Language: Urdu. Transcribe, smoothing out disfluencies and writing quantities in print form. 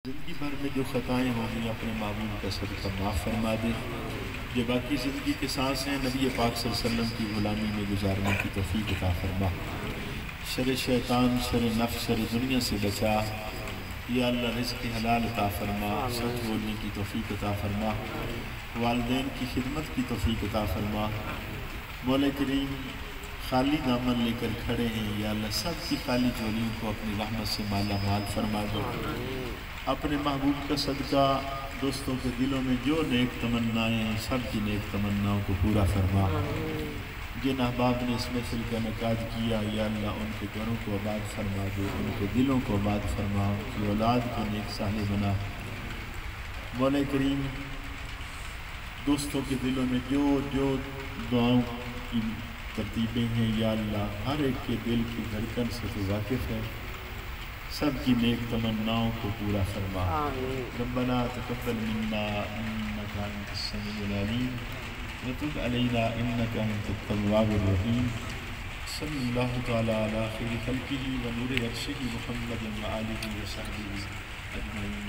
زندگی بھر میں جو خطائیں ہوں گی اپنے معمول کا صدقہ معاف فرما دے. جو باقی زندگی کے سانس ہیں نبی پاک صلی اللہ علیہ وسلم کی غلامی میں گزارنے کی توفیق عطا فرما. شر شیطان، شر نفس، شر دنیا سے بچا. یا اللہ رزق حلال عطا فرما، سچ بولنے کی توفیق عطا فرما، والدین کی خدمت کی توفیق عطا فرما. مولا کریم خالی دامن لے کر کھڑے ہیں، یا اللہ سب کی خالی جولیوں کو اپنی رحمت سے مالا مال فرما دو. اپنے محبوب کا صدقہ دوستوں کے دلوں میں جو نیک تمنائیں ہیں سب کی نیک تمناؤں کو پورا فرما. جن احباب نے اس محفل کا انعقاد کیا یا اللہ ان کے گھروں کو آباد فرما دے، ان کے دلوں کو آباد فرما، ان کی اولاد کو نیک صالح بنا. مولا کریم دوستوں کے دلوں میں جو جو دعاؤں کی ترتیبیں ہیں یا اللہ ہر ایک کے دل کی دھڑکن سے تو واقف ہے، سب کی نیک تمناؤں کو پورا فرما. ربنا تقبل منا انک انت السمیع العلیم وتب علینا انک انت التواب الرحیم. صلی اللہ تعالی علی خیر خلقہ و نور عرشہ محمد و آلہ و صحبہ اجمعین.